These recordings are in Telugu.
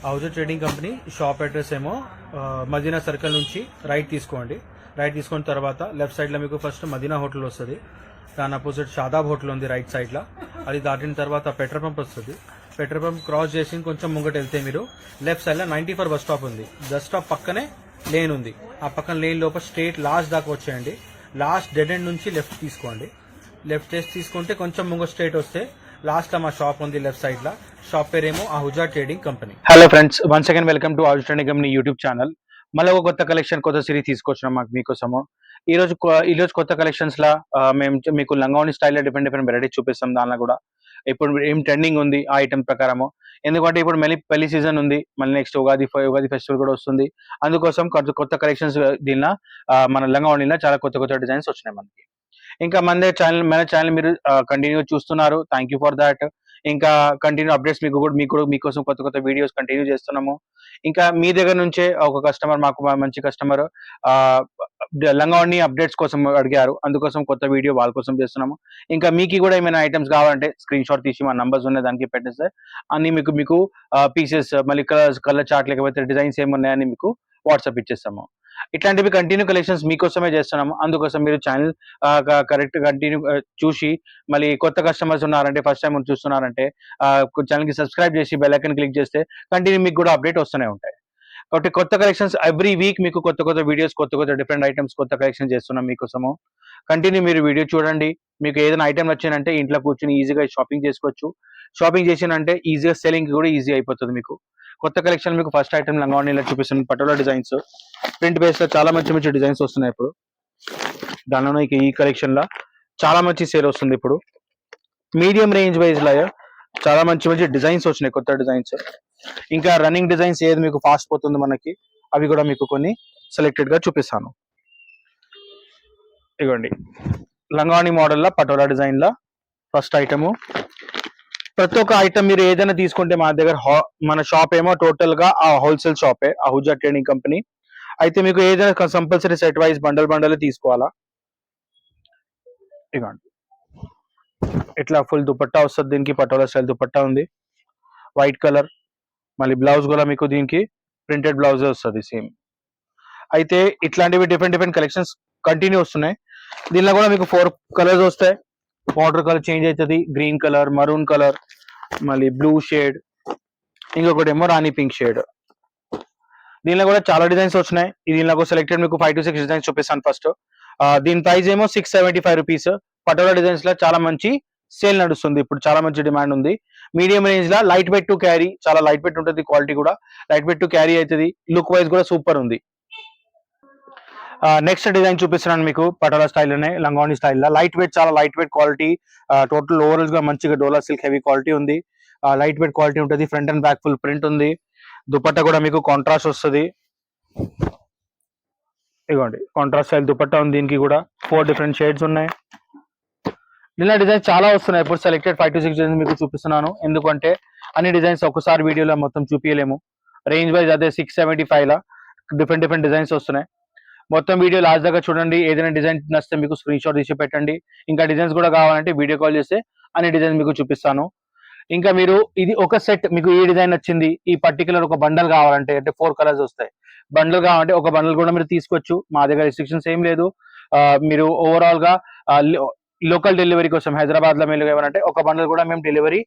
హౌజర్ ట్రేడింగ్ కంపెనీ షాప్ అడ్రస్ ఏమో మదీనా సర్కిల్ నుంచి రైట్ తీసుకోండి. రైట్ తీసుకున్న తర్వాత లెఫ్ట్ సైడ్లో మీకు ఫస్ట్ మదీనా హోటల్ వస్తుంది. దాని అపోజిట్ షాదాబ్ హోటల్ ఉంది రైట్ సైడ్లో. అది దాటిన తర్వాత పెట్రోల్ పంప్ వస్తుంది. పెట్రోల్ పంప్ క్రాస్ చేసి కొంచెం ముంగట వెళ్తే మీరు లెఫ్ట్ సైడ్లో 94 బస్ స్టాప్ ఉంది. బస్ స్టాప్ పక్కనే లేన్ ఉంది. ఆ పక్కన లేన్ లోపల స్ట్రేట్ లాస్ట్ దాకా వచ్చేయండి. లాస్ట్ డెడ్ ఎండ్ నుంచి లెఫ్ట్ తీసుకోండి. లెఫ్ట్ చేసి తీసుకుంటే కొంచెం ముంగ స్ట్రేట్ వస్తే లాస్ట్ లో మా షాప్ ఉంది లెఫ్ట్ సైడ్ లా. షాప్ పేరేమో Ahuja trading company. Hello friends, once again welcome to Ahuja trading company YouTube channel. మళ్ళీ ఒక కొత్త కలెక్షన్, కొత్త సిరీస్ తీసుకొచ్చినాం మీకోసము. ఈ రోజు కొత్త కలెక్షన్స్ లా మేము మీకు లంగావని స్టైల్లో డిఫరెంట్ వెరైటీస్ చూపిస్తాం. దానిలో కూడా ఇప్పుడు ఏం ట్రెండింగ్ ఉంది ఆ ఐటమ్ ప్రకారము. ఎందుకంటే ఇప్పుడు మళ్ళీ పెళ్లి సీజన్ ఉంది, మళ్ళీ నెక్స్ట్ ఉగాది ఫెస్టివల్ కూడా వస్తుంది. అందుకోసం కొత్త కలెక్షన్స్ దీనిలో మన లంగావనిలో చాలా కొత్త డిజైన్స్ వచ్చినాయి మనకి. ఇంకా మన ఛానల్ మీరు కంటిన్యూ చూస్తున్నారు, థ్యాంక్ యూ ఫర్ దాట్. ఇంకా కంటిన్యూ అప్డేట్స్ మీకోసం కొత్త వీడియోస్ కంటిన్యూ చేస్తున్నాము. ఇంకా మీ దగ్గర నుంచే ఒక కస్టమర్, మాకు మంచి కస్టమర్ లంగావని అప్డేట్స్ కోసం అడిగారు. అందుకోసం కొత్త వీడియో వాళ్ళ కోసం చేస్తున్నాము. ఇంకా మీకు కూడా ఏమైనా ఐటమ్స్ కావాలంటే స్క్రీన్ షాట్ తీసి మా నంబర్స్ ఉన్నాయి దానికి పెట్టేస్తే అన్ని మీకు పీసెస్, మళ్ళీ కలర్ చార్ట్ లేకపోతే డిజైన్స్ ఏమున్నాయని మీకు వాట్సాప్ ఇచ్చేస్తాము. ఇట్లాంటివి కంటిన్యూ కలెక్షన్స్ మీకోసమే చేస్తున్నాము. అందుకోసం మీరు ఛానల్ కరెక్ట్ కంటిన్యూ చూసి, మళ్ళీ కొత్త కస్టమర్స్ ఉన్నారంటే, ఫస్ట్ టైం చూస్తున్నారంటే ఛానల్ కి సబ్స్క్రైబ్ చేసి బెల్ ఐకాన్ క్లిక్ చేస్తే కంటిన్యూ మీకు కూడా అప్డేట్ వస్తూనే ఉంటాయి. కాబట్టి కొత్త కలెక్షన్స్ ఎవ్రీ వీక్ మీకు కొత్త వీడియోస్, కొత్త డిఫరెంట్ ఐటమ్స్, కొత్త కలెక్షన్ చేస్తున్నాం మీకోసము. కంటిన్యూ మీరు వీడియో చూడండి. మీకు ఏదైనా ఐటమ్ వచ్చిందంటే ఇంట్లో కూర్చొని ఈజీగా షాపింగ్ చేసుకోవచ్చు. షాపింగ్ చేసినంటే ఈజీగా సెల్లింగ్ కూడా ఈజీ అయిపోతుంది. మీకు కొత్త కలెక్షన్ మీకు ఫస్ట్ ఐటమ్ లంగావనిలో చూపిస్తున్నాను. పటోలా డిజైన్స్ ప్రింట్ బేస్ లో చాలా మంచి డిజైన్స్ వస్తున్నాయి ఇప్పుడు. దానిలో ఈ కలెక్షన్ లా చాలా మంచి సేల్ వస్తుంది ఇప్పుడు. మీడియం రేంజ్ వైజ్ లా చాలా మంచి డిజైన్స్ వచ్చినాయి, కొత్త డిజైన్స్. ఇంకా రన్నింగ్ డిజైన్స్ ఏది మీకు ఫాస్ట్ పోతుంది మనకి, అవి కూడా మీకు కొన్ని సెలెక్టెడ్ గా చూపిస్తాను. ఇవ్వండి లంగావని మోడల్ లా పటోలా డిజైన్ లా ఫస్ట్ ఐటమ్. ప్రతి ఒక్క ఐటమ్ మీరు ఏదైనా తీసుకుంటే మా దగ్గర మన షాప్ ఏమో టోటల్ గా హోల్సేల్ షాపే, అహుజా ట్రేడింగ్ కంపెనీ. అయితే మీకు ఏదైనా కంపల్సరీ సెట్ వైజ్ బండల్ తీసుకోవాలా. ఇవ్వండి ఇట్లా ఫుల్ దుపట్టా వస్తుంది. దీనికి పటోలా స్టైల్ దుపట్టా ఉంది, వైట్ కలర్. మళ్ళీ బ్లౌజ్ కూడా మీకు దీనికి ప్రింటెడ్ బ్లౌజ్ వస్తుంది సేమ్. అయితే ఇట్లాంటివి డిఫరెంట్ కలెక్షన్స్ కంటిన్యూ వస్తున్నాయి. దీనిలో కూడా మీకు 4 కలర్స్ వస్తాయి. వాటర్ కలర్ చేంజ్ అవుతుంది, గ్రీన్ కలర్, మరూన్ కలర్, మళ్ళీ బ్లూ షేడ్, ఇంకొకటి ఏమో రాణి పింక్ షేడ్. దీనిలో కూడా చాలా డిజైన్స్ వచ్చినాయి. దీనిలో సెలెక్టెడ్ మీకు 5 to 6 డిజైన్స్ చూపిస్తాను ఫస్ట్. దీని ప్రైస్ ఏమో 675 రూపీస్. పటోలా డిజైన్స్ లో చాలా మంచి సేల్ నడుస్తుంది ఇప్పుడు, చాలా మంచి డిమాండ్ ఉంది. Medium range law light weight to carry, చాలా లైట్ వెయిట్ ఉంటుంది, క్వాలిటీ కూడా లైట్ వెయిట్ టు క్యారీ అవుతుంది. లుక్ వైజ్ కూడా సూపర్ ఉంది. నెక్స్ట్ డిజైన్ చూపిస్తున్నాను మీకు పటోలా స్టైల్లోనే, లంగావని స్టైల్లో. లైట్ వెయిట్, చాలా light weight quality. Total overall గా మంచిగా డోలా సిల్క్ హెవీ క్వాలిటీ ఉంది. లైట్ వెయిట్ క్వాలిటీ ఉంటుంది. Front and back full print ఉంది. దుపట్టా కూడా మీకు కాంట్రాస్ట్ వస్తుంది. ఇదిగోండి కాంట్రాస్ట్ స్టైల్ దుపట్టా ఉంది. దీనికి కూడా 4 డిఫరెంట్ షేడ్స్ ఉన్నాయి. ఇలా డిజైన్స్ చాలా వస్తున్నాయి ఇప్పుడు. సెలెక్టెడ్ 5 to 6 డిజైన్స్ మీకు చూపిస్తున్నాను. ఎందుకంటే అన్ని డిజైన్స్ ఒకసారి వీడియోలో మొత్తం చూపించలేము. రేంజ్ వైజ్ అదే 675 లా డిఫరెంట్ డిజైన్స్ వస్తున్నాయి. మొత్తం వీడియో లాస్ట్ దాకా చూడండి. ఏదైనా డిజైన్ నచ్చితే మీకు స్క్రీన్ షాట్ తీసి పెట్టండి. ఇంకా డిజైన్స్ కూడా కావాలంటే వీడియో కాల్ చేస్తే అన్ని డిజైన్స్ మీకు చూపిస్తాను. ఇంకా మీరు ఇది ఒక సెట్, మీకు ఈ డిజైన్ వచ్చింది, ఈ పర్టికులర్ ఒక బండల్ కావాలంటే, అంటే 4 కలర్స్ వస్తాయి. బండల్ కావాలంటే ఒక బండల్ కూడా మీరు తీసుకోవచ్చు. మా దగ్గర రిస్ట్రిక్షన్స్ ఏం లేదు. మీరు ఓవరాల్ గా లోకల్ డెలివరీ కోసం హైదరాబాద్ లో మీరు ఏమంటే ఒక బండల్ కూడా మేము delivery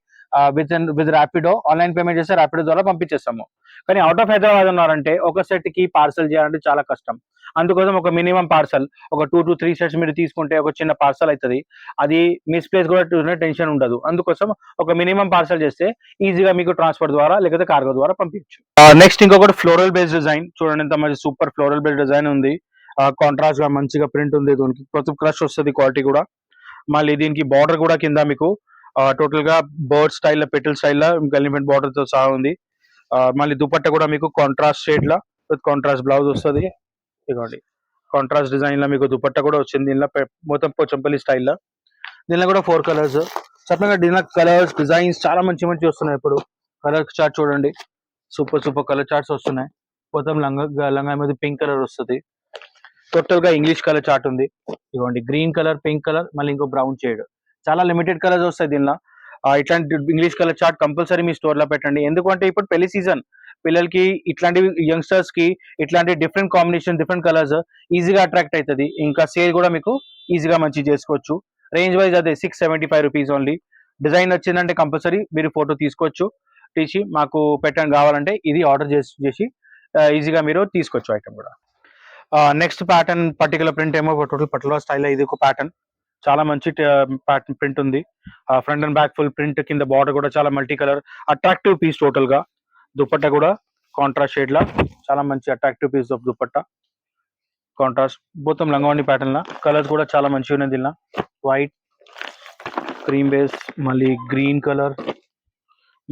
with Rapido, online payment చేస్తే ర్యాపిడో ద్వారా పంపించేస్తాము. కానీ అవుట్ ఆఫ్ హైదరాబాద్ ఉన్నారంటే ఒక సెట్ కి పార్సల్ చేయాలంటే చాలా కష్టం. అందుకోసం ఒక మినిమం పార్సల్, ఒక 2 to 3 సెట్స్ మీరు తీసుకుంటే ఒక చిన్న పార్సల్ అవుతుంది. అది మిస్ప్లేస్ కూడా టెన్షన్ ఉండదు. అందుకోసం ఒక మినిమం పార్సల్ చేస్తే ఈజీగా మీకు ట్రాన్స్ఫర్ ద్వారా లేకపోతే కార్గో ద్వారా పంపించచ్చు. నెక్స్ట్ ఇంకొకటి ఫ్లోరల్ బేస్డ్ డిజైన్ చూడండి. ఎంత మంచి సూపర్ ఫ్లోరల్ బేస్డ్ డిజైన్ ఉంది. కాంట్రాస్ట్ గా మంచిగా ప్రింట్ ఉంది. దీనికి కొంచెం క్రష్ వస్తుంది, క్వాలిటీ కూడా. మళ్ళీ దీనికి బార్డర్ కూడా కింద మీకు టోటల్ గా bird style, petal style element border తో సహా ఉంది. మళ్ళీ దుపట్టా కూడా మీకు contrast shade law with contrast blouse వస్తుంది. ఇదిగోండి కాంట్రాస్ట్ డిజైన్ లా మీకు దుపట్టా కూడా వచ్చింది. దీనిలో మొత్తం పోచంపల్లి స్టైల్లో. దీనిలో కూడా 4 కలర్స్. చెప్పగా దీనిలో కలర్స్, డిజైన్స్ చాలా మంచి వస్తున్నాయి ఇప్పుడు. కలర్ చార్ట్ చూడండి, సూపర్ కలర్ చార్ట్స్ వస్తున్నాయి. మొత్తం లంగా మీద పింక్ కలర్ వస్తుంది. టోటల్ గా ఇంగ్లీష్ కలర్ చార్ట్ ఉంది. ఇవ్వండి గ్రీన్ కలర్, పింక్ కలర్, మళ్ళీ ఇంకో బ్రౌన్ షేడ్. చాలా లిమిటెడ్ కలర్స్ వస్తాయి దీనిలో. ఇట్లాంటి ఇంగ్లీష్ కలర్ చార్ట్ కంపల్సరీ మీ స్టోర్ లో పెట్టండి. ఎందుకంటే ఇప్పుడు పెళ్లి సీజన్, పిల్లలకి ఇట్లాంటి యంగ్స్టర్స్ కి ఇట్లాంటి డిఫరెంట్ కాంబినేషన్ డిఫరెంట్ కలర్స్ ఈజీగా అట్రాక్ట్ అవుతుంది. ఇంకా సేల్ కూడా మీకు ఈజీగా మంచి చేసుకోవచ్చు. రేంజ్ వైజ్ అదే 675 రూపీస్ ఓన్లీ. డిజైన్ వచ్చిందంటే కంపల్సరీ మీరు ఫోటో తీసుకోవచ్చు, తీసి మాకు పెట్టండి కావాలంటే ఇది ఆర్డర్ చేసి ఈజీగా మీరు తీసుకోవచ్చు ఐటమ్ కూడా. నెక్స్ట్ ప్యాటర్న్ పర్టికులర్ ప్రింట్ ఏమో టోటల్ పట్ల స్టైల్ ఇది ఒక ప్యాటర్న్, చాలా మంచి ప్యాటర్న్ ప్రింట్ ఉంది. Front and back full print, కింద బార్డర్ కూడా చాలా multi colour attractive piece. Total గా దుపట్టా కూడా కాంట్రాస్ట్ షేడ్ లా చాలా మంచి attractive piece of dupatta. Contrast మొత్తం లంగావని ప్యాటర్న్ లా కలర్స్ కూడా చాలా మంచిగా ఉన్నాయి. దీనిలో వైట్, క్రీమ్ బేస్, మళ్ళీ గ్రీన్ కలర్,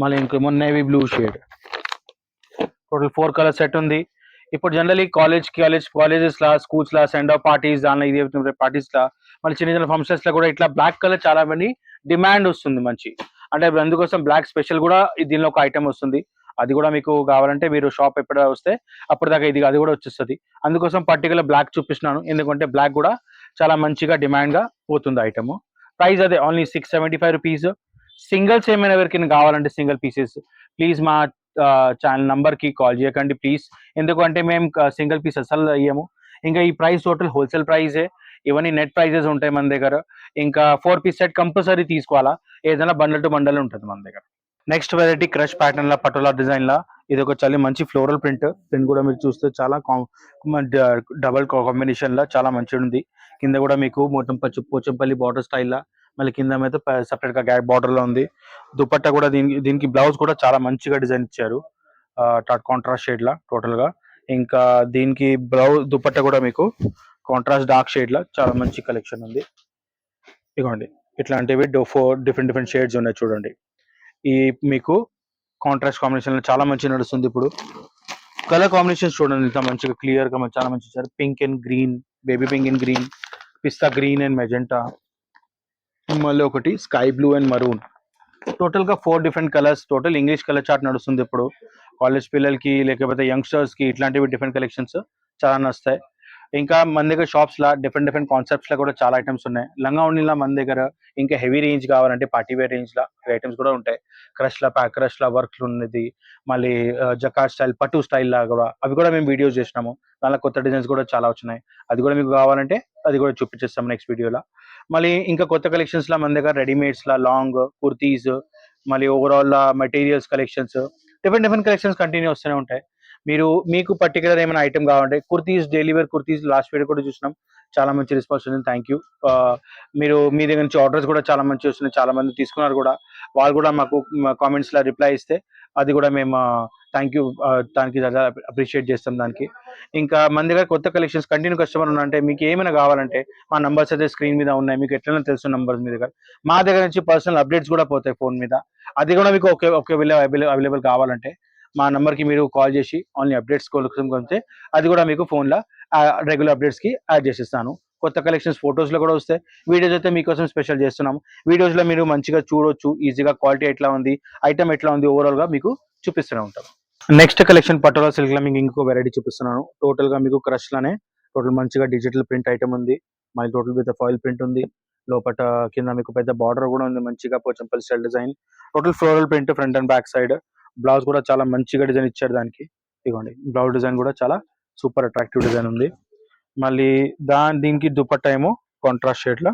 మళ్ళీ ఇంకేమో navy blue shade. Total 4 colour set ఉంది. ఇప్పుడు జనరలీ కాలేజెస్ లా, స్కూల్స్ లా, సెండ్ ఆఫ్ పార్టీస్, దానిలో ఇది పార్టీస్ లా, మళ్ళీ చిన్న చిన్న ఫంక్షన్స్ లో కూడా ఇట్లా బ్లాక్ కలర్ చాలా మంది డిమాండ్ వస్తుంది మంచి. అంటే అందుకోసం బ్లాక్ స్పెషల్ కూడా దీనిలో ఒక ఐటమ్ వస్తుంది. అది కూడా మీకు కావాలంటే మీరు షాప్ ఎప్పుడు వస్తే అప్పటిదాకా అది కూడా వచ్చేస్తుంది. అందుకోసం పర్టికులర్ బ్లాక్ చూపిస్తున్నాను, ఎందుకంటే బ్లాక్ కూడా చాలా మంచిగా డిమాండ్ గా పోతుంది ఐటమ్. ప్రైస్ అదే ఓన్లీ 675 రూపీస్. సింగిల్స్ ఏమైనా ఎవరికైనా కావాలంటే సింగిల్ పీసెస్ ప్లీజ్ మా ఛానల్ నంబర్ కి కాల్ చేయకండి ప్లీజ్, ఎందుకంటే మేము సింగిల్ పీస్ అసలు అయ్యాము. ఇంకా ఈ ప్రైస్ టోటల్ హోల్సేల్ ప్రైజే, ఇవన్నీ నెట్ ప్రైజెస్ ఉంటాయి మన దగ్గర. ఇంకా 4 పీస్ సెట్ కంపల్సరీ తీసుకోవాలా, ఏదైనా బండల్ టు బండల్ ఉంటుంది మన దగ్గర. నెక్స్ట్ వెరైటీ క్రష్ ప్యాటర్న్ లా, పటోలా డిజైన్ లా, ఇది ఒక చాలా మంచి ఫ్లోరల్ ప్రింట్. ప్రింట్ కూడా మీరు చూస్తే చాలా డబల్ కాంబినేషన్ లా చాలా మంచిగా ఉంది. కింద కూడా మీకు మొత్తం పోచంపల్లి బార్డర్ స్టైల్ లా, మళ్ళీ కింద అయితే సపరేట్ గా గ్యాప్ బార్డర్ లో ఉంది. దుపట్టా కూడా దీనికి బ్లౌజ్ కూడా చాలా మంచిగా డిజైన్ ఇచ్చారు, కాంట్రాస్ట్ షేడ్ లా టోటల్ గా. ఇంకా దీనికి బ్లౌజ్ దుపట్టా కూడా మీకు కాంట్రాస్ట్ డార్క్ షేడ్ లా చాలా మంచి కలెక్షన్ ఉంది. ఇదిగోండి ఇట్లాంటివి 4 డిఫరెంట్ షేడ్స్ ఉన్నాయి చూడండి. ఈ మీకు కాంట్రాస్ట్ కాంబినేషన్ లో చాలా మంచి నడుస్తుంది. ఇప్పుడు కలర్ కాంబినేషన్స్ చూడండి ఇంత మంచిగా క్లియర్ గా చాలా మంచి ఇచ్చారు. Pink and green, baby pink and green, pista green and magenta, మళ్ళీ ఒకటి sky blue and maroon. Total గా 4 different colours. Total English colour chart నడుస్తుంది ఇప్పుడు. కాలేజ్ పిల్లలకి లేకపోతే యంగ్స్టర్స్ కి ఇట్లాంటివి డిఫరెంట్ కలెక్షన్స్ చాలా నస్తాయి. ఇంకా మన దగ్గర షాప్స్ లా డిఫరెంట్ కాన్సెప్ట్స్ లో కూడా చాలా ఐటమ్స్ ఉన్నాయి. లంగా ఉండిలా మన దగ్గర ఇంకా హెవీ రేంజ్ కావాలంటే పార్టీ వేర్ రేంజ్ లా ఐటమ్స్ కూడా ఉంటాయి. క్రష్ లా వర్క్ ఉన్నది, మళ్ళీ జకార్డ్ స్టైల్, పట్టు స్టైల్ లా కూడా అవి కూడా మేము వీడియోస్ చేసినాము. దానిలో కొత్త డిజైన్స్ కూడా చాలా వచ్చినాయి. అది కూడా మీకు కావాలంటే అది కూడా చూపించేస్తాం నెక్స్ట్ వీడియోలో. మళ్ళీ ఇంకా కొత్త కలెక్షన్స్ లా మన దగ్గర రెడీమేడ్స్ లా లాంగ్ కుర్తీస్, మళ్ళీ ఓవరాల్ లా materials collections, different collections continue వస్తూనే ఉంటాయి. మీకు పర్టికులర్ ఏమైనా ఐటమ్ కావాలంటే kurtis, daily wear kurtis last video కూడా చూసినాం, చాలా మంచి రెస్పాన్స్ ఉంది. Thank you. మీ దగ్గర నుంచి ఆర్డర్స్ కూడా చాలా మంచి వస్తున్నాయి, చాలా మంది తీసుకున్నారు కూడా. వాళ్ళు కూడా మాకు కామెంట్స్ లా రిప్లై ఇస్తే అది కూడా మేము థ్యాంక్ యూ దానికి అప్రిషియేట్ చేస్తాం దానికి. ఇంకా మన దగ్గర కొత్త కలెక్షన్స్ కంటిన్యూ కస్టమర్ ఉన్నారంటే మీకు ఏమైనా కావాలంటే మా నంబర్స్ అయితే స్క్రీన్ మీద ఉన్నాయి, మీకు ఎట్లైనా తెలుసు నంబర్స్ మీ దగ్గర. మా దగ్గర నుంచి పర్సనల్ అప్డేట్స్ కూడా పోతాయి ఫోన్ మీద, అది కూడా మీకు అవైలబుల్ కావాలంటే మా నంబర్కి మీరు కాల్ చేసి ఓన్లీ అప్డేట్స్ కొలితే అది కూడా మీకు ఫోన్లో రెగ్యులర్ అప్డేట్స్కి యాడ్ చేసిస్తాను. కొత్త కలెక్షన్స్ ఫొటోస్ లో కూడా వస్తాయి. వీడియోస్ అయితే మీకోసం స్పెషల్ చేస్తున్నాము. వీడియోస్ లో మీరు మంచిగా చూడొచ్చు, ఈజీగా క్వాలిటీ ఎట్లా ఉంది, ఐటమ్ ఎట్లా ఉంది ఓవరాల్ గా మీకు చూపిస్తూనే ఉంటాం. నెక్స్ట్ కలెక్షన్ పటోలా సిల్క్ లో మీకు ఇంకో వెరైటీ చూపిస్తున్నాను. టోటల్ గా మీకు క్రష్ లోనే టోటల్ మంచిగా డిజిటల్ ప్రింట్ ఐటమ్ ఉంది, మళ్ళీ టోటల్ విత్ ఫాయిల్ ప్రింట్ ఉంది. లోపల కింద మీకు పెద్ద బార్డర్ కూడా ఉంది, మంచిగా Pochampally style design. Total floral print front and back side. Blouse కూడా చాలా మంచిగా డిజైన్ ఇచ్చారు దానికి. ఇదిగోండి బ్లౌజ్ డిజైన్ కూడా చాలా సూపర్ అట్రాక్టివ్ డిజైన్ ఉంది. మళ్ళీ దీనికి దుపట్టా ఏమో కాంట్రాస్ట్ షేడ్ లా,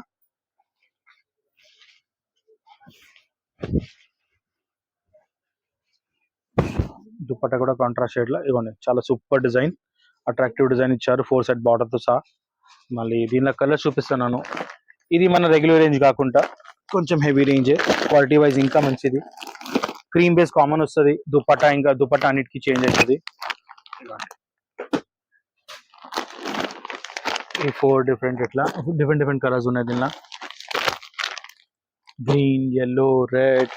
దుపట్టా కూడా కాంట్రాస్ట్ షేడ్ లా. ఇవ్వండి చాలా సూపర్ డిజైన్, అట్రాక్టివ్ డిజైన్ ఇచ్చారు 4 సెట్ బార్డర్ తో సహా. మళ్ళీ దీనిలో కలర్ చూపిస్తున్నాను. ఇది మన రెగ్యులర్ రేంజ్ కాకుండా కొంచెం హెవీ రేంజే, క్వాలిటీ వైజ్ ఇంకా మంచిది. క్రీమ్ బేస్ కామన్ వస్తుంది, దుపట్టా అన్నిటికీ చేంజ్ అవుతుంది. ఈ 4 డిఫరెంట్ కలర్స్ ఉన్నాయి దీనిలో. గ్రీన్, yellow, రెడ్,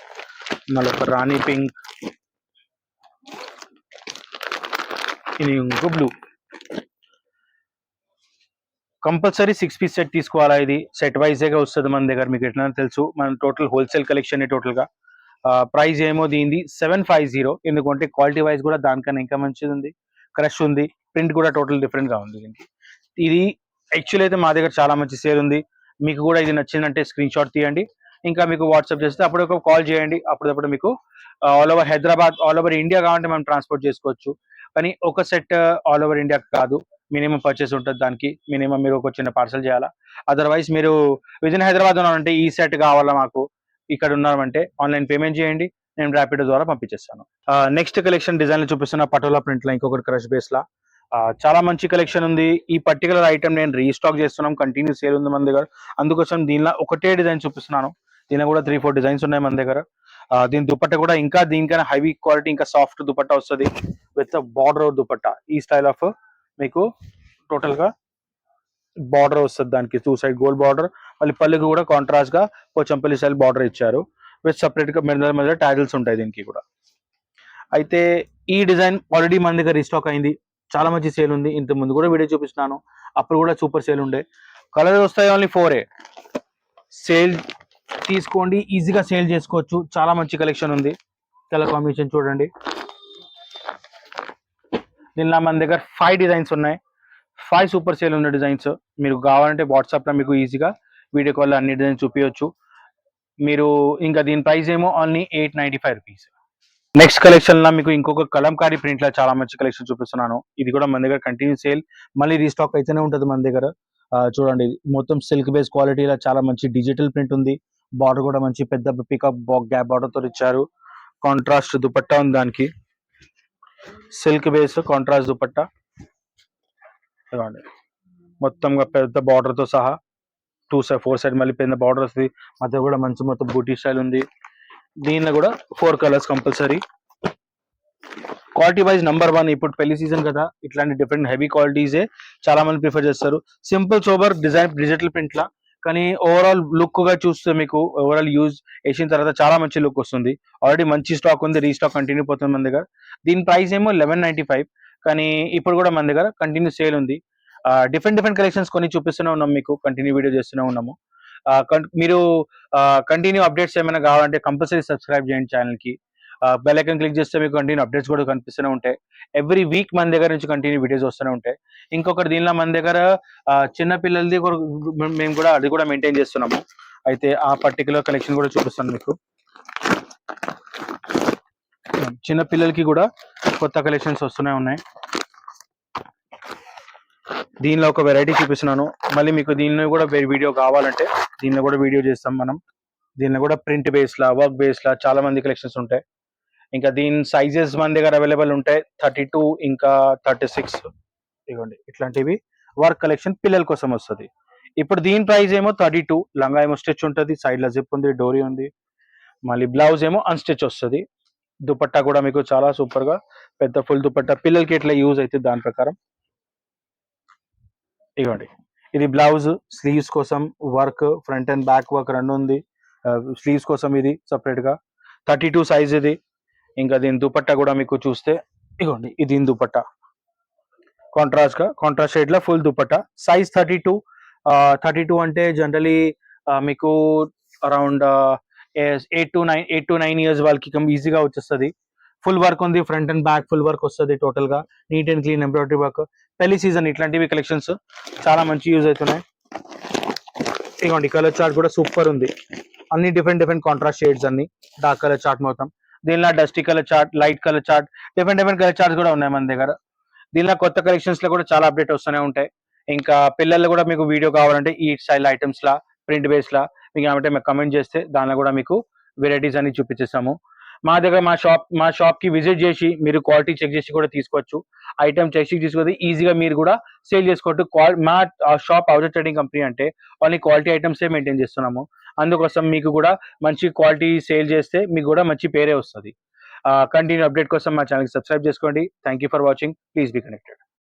మళ్ళీ ఒక రాణి పింక్, ఇది ఇంకో బ్లూ. కంపల్సరీ 6 పీస్ సెట్ తీసుకోవాలా. ఇది సెట్ వైజేగా వస్తుంది మన దగ్గర, మీకు ఎట్లా తెలుసు మన టోటల్ హోల్సేల్ కలెక్షన్ టోటల్ గా. ప్రైస్ ఏమో దీనిది 750, ఎందుకంటే క్వాలిటీ వైజ్ కూడా దానికన్నా ఇంకా మంచిది ఉంది. క్రష్ ఉంది, ప్రింట్ కూడా టోటల్ డిఫరెంట్ గా ఉంది దీనికి. ఇది యాక్చువల్ అయితే మా దగ్గర చాలా మంచి సేల్ ఉంది. మీకు కూడా ఇది నచ్చిందంటే స్క్రీన్ షాట్ తీయండి, ఇంకా మీకు వాట్సాప్ చేస్తే అప్పుడు కాల్ చేయండి, అప్పుడప్పుడు మీకు all over Hyderabad, all over India కావాలంటే మనం ట్రాన్స్పోర్ట్ చేసుకోవచ్చు. కానీ ఒక సెట్ ఆల్ ఓవర్ ఇండియా కాదు, మినిమం పర్చేస్ ఉంటుంది దానికి. మినిమం మీరు ఒక చిన్న పార్సల్ చేయాలా. అదర్వైజ్ మీరు విదిన్ హైదరాబాద్ ఉన్నారంటే ఈ సెట్ కావాలా మాకు, ఇక్కడ ఉన్నామంటే ఆన్లైన్ పేమెంట్ చేయండి, నేను ర్యాపిడో ద్వారా పంపించేస్తాను. నెక్స్ట్ కలెక్షన్ డిజైన్ చూపిస్తున్న పటోలా ప్రింట్ లో ఇంకొకటి క్రష్ బేస్ లా చాలా మంచి కలెక్షన్ ఉంది. ఈ పర్టికులర్ ఐటమ్ నేను రీస్టాక్ చేస్తున్నాం, కంటిన్యూ సేల్ ఉంది మన దగ్గర. అందుకోసం దీనిలో ఒకటే డిజైన్ చూపిస్తున్నాను. దీనిలో కూడా 3-4 డిజైన్స్ ఉన్నాయి మన దగ్గర. దీని దుపట్ట కూడా ఇంకా దీనికైనా హెవీ క్వాలిటీ, ఇంకా సాఫ్ట్ దుపట్ట వస్తుంది విత్ బార్డర్ దుపట్ట. ఈ స్టైల్ ఆఫ్ మీకు టోటల్ గా బార్డర్ వస్తుంది, దానికి 2 సైడ్ గోల్డ్ బార్డర్. మళ్ళీ పళ్ళుకి కూడా కాంట్రాస్ట్ గా పోచంపల్లి స్టైల్ బార్డర్ ఇచ్చారు విత్ సపరేట్ గా మధ్య టాజిల్స్ ఉంటాయి దీనికి కూడా. అయితే ఈ డిజైన్ ఆల్రెడీ మన దగ్గర రీస్టాక్ అయింది, చాలా మంచి సేల్ ఉంది. ఇంత ముందు కూడా వీడియో చూపిస్తున్నాను, అప్పుడు కూడా సూపర్ సేల్ ఉండే. కలర్ వస్తాయి ఓన్లీ 4. సేల్ తీసుకోండి, ఈజీగా సేల్ చేసుకోవచ్చు. చాలా మంచి కలెక్షన్ ఉంది. కలర్ కాంబినేషన్ చూడండి. దీనిలో మన దగ్గర 5 డిజైన్స్ ఉన్నాయి. 5 సూపర్ సేల్ ఉన్న డిజైన్స్. మీరు కావాలంటే వాట్సాప్ లో మీకు ఈజీగా వీడియో కాల్ అన్ని డిజైన్స్ చూపించవచ్చు మీరు. ఇంకా దీని ప్రైస్ ఏమో ఓన్లీ 895 రూపీస్. నెక్స్ట్ కలెక్షన్ లో మీకు ఇంకొక కలంకారీ ప్రింట్ లో చాలా మంచి కలెక్షన్ చూపిస్తున్నాను. ఇది కూడా మన దగ్గర కంటిన్యూ సేల్, మళ్ళీ రీస్టాక్ అయితేనే ఉంటుంది మన దగ్గర. చూడండి, మొత్తం సిల్క్ బేస్ క్వాలిటీలో చాలా మంచి డిజిటల్ ప్రింట్ ఉంది. బార్డర్ కూడా మంచి పెద్ద పికప్ గ్యాప్ బార్డర్ తో ఇచ్చారు. కాంట్రాస్ట్ దుపట్టా ఉంది దానికి, సిల్క్ బేస్ కాంట్రాస్ట్ దుపట్టా. చూడండి, మొత్తంగా పెద్ద బార్డర్ తో సహా 4 సైడ్ మళ్ళీ పెద్ద బార్డర్ వస్తుంది. మధ్య కూడా మంచి మొత్తం బూటీ స్టైల్ ఉంది. దీనిలో కూడా 4 colours compulsory. Quality wise number 1. ఇప్పుడు పెళ్లి సీజన్ కదా, ఇట్లాంటి డిఫరెంట్ హెవీ క్వాలిటీసే చాలా మంది ప్రిఫర్ చేస్తారు. Simple sober design digital print లా, కానీ ఓవరాల్ లుక్ గా చూస్తే మీకు ఓవరాల్ యూజ్ వేసిన తర్వాత చాలా మంచి లుక్ వస్తుంది. ఆల్రెడీ మంచి స్టాక్ ఉంది, రీస్టాక్ కంటిన్యూ పోతుంది మన దగ్గర. దీని ప్రైస్ ఏమో 1195, కానీ ఇప్పుడు కూడా మన దగ్గర కంటిన్యూ సేల్ ఉంది. డిఫరెంట్ కలెక్షన్స్ కొన్ని చూపిస్తూనే ఉన్నాం మీకు, కంటిన్యూ వీడియో చేస్తూనే ఉన్నాము. మీరు కంటిన్యూ అప్డేట్స్ ఏమైనా కావాలంటే కంపల్సరీ సబ్స్క్రైబ్ చేయండి ఛానల్ కి. బెల్ ఐకాన్ క్లిక్ చేస్తే మీకు కంటిన్యూ అప్డేట్స్ కూడా కనిపిస్తూనే ఉంటాయి. ఎవ్రీ వీక్ మన దగ్గర నుంచి కంటిన్యూ వీడియోస్ వస్తూనే ఉంటాయి. ఇంకొకటి దీనిలో మన దగ్గర చిన్న పిల్లలది మేము కూడా అది కూడా మెయింటైన్ చేస్తున్నాము. అయితే ఆ పర్టికులర్ కలెక్షన్ కూడా చూపిస్తాను మీకు. చిన్న పిల్లలకి కూడా కొత్త కలెక్షన్స్ వస్తూనే ఉన్నాయి. దీనిలో ఒక వెరైటీ చూపిస్తున్నాను. మళ్ళీ మీకు దీనిలో కూడా వీడియో కావాలంటే దీనిలో కూడా వీడియో చేస్తాం మనం. దీనిలో కూడా ప్రింట్ బేస్ లా, వర్క్ బేస్ లా చాలా మంది కలెక్షన్స్ ఉంటాయి. ఇంకా దీని సైజెస్ మన దగ్గర అవైలబుల్ ఉంటాయి 32 ఇంకా 36. ఇవ్వండి, ఇట్లాంటివి వర్క్ కలెక్షన్ పిల్లల కోసం వస్తుంది. ఇప్పుడు దీని ప్రైస్ ఏమో 32. లంగా ఏమో స్టిచ్ ఉంటుంది, సైడ్ లో జిప్ ఉంది, డోరీ ఉంది. మళ్ళీ బ్లౌజ్ ఏమో అన్స్టిచ్ వస్తుంది. దుపట్టా కూడా మీకు చాలా సూపర్ గా పెద్ద ఫుల్ దుపట్టా, పిల్లలకి ఎట్లా యూజ్ అవుతుంది దాని ప్రకారం. ఇవ్వండి, ఇది బ్లౌజ్ స్లీవ్స్ కోసం work, front and back work రెండు ఉంది. స్లీవ్స్ కోసం ఇది సపరేట్ గా 32 సైజ్ ఇది. ఇంకా దీని దుపట్టా కూడా మీకు చూస్తే ఇగోండి, ఇది దీని దుపట్టా కాంట్రాస్ట్ షేడ్ లో ఫుల్ దుపట్టా. సైజ్ 32. 32 అంటే జనరలీ మీకు అరౌండ్ 8 to 9 ఇయర్స్ వాళ్ళకి ఈజీగా వచ్చేస్తుంది. ఫుల్ వర్క్ ఉంది, front and back full work వస్తుంది. టోటల్ గా neat and clean embroidery work. పెళ్లి సీజన్ ఇట్లాంటివి కలెక్షన్స్ చాలా మంచి యూజ్ అవుతున్నాయి. ఇగోండి, కలర్ చార్ట్ కూడా సూపర్ ఉంది. అన్ని డిఫరెంట్ కాంట్రాస్ట్ షేడ్స్, అన్ని డార్క్ కలర్ చార్ట్ మొత్తం. దీనిలో dusty colour chart, light colour chart, different colour charts కూడా ఉన్నాయి మన దగ్గర. దీనిలో కొత్త కలెక్షన్స్ లో కూడా చాలా అప్డేట్ వస్తూనే ఉంటాయి. ఇంకా పిల్లలు కూడా మీకు వీడియో కావాలంటే ఈ స్టైల్ ఐటమ్స్ లా, ప్రింట్ బేస్ లా మీకు ఏమంటే మీకు కమెంట్ చేస్తే దానిలో కూడా మీకు వెరైటీస్ అన్ని చూపించేస్తాము. మా దగ్గర మా షాప్ కి విజిట్ చేసి మీరు క్వాలిటీ చెక్ చేసి కూడా తీసుకోవచ్చు. ఐటమ్ చెక్ చేసి తీసుకొని ఈజీగా మీరు కూడా సేల్ చేసుకోవచ్చు. మా షాప్ అవుటర్ ట్రేడింగ్ కంపెనీ అంటే ఓన్లీ క్వాలిటీ ఐటమ్స్ మెయింటైన్ చేస్తున్నాము. అందుకోసం మీకు కూడా మంచి క్వాలిటీ సేల్ చేస్తే మీకు కూడా మంచి పేరే వస్తుంది. కంటిన్యూ అప్డేట్ కోసం మా ఛానల్ కి సబ్స్క్రైబ్ చేసుకోండి. Thank you for watching. Please be connected.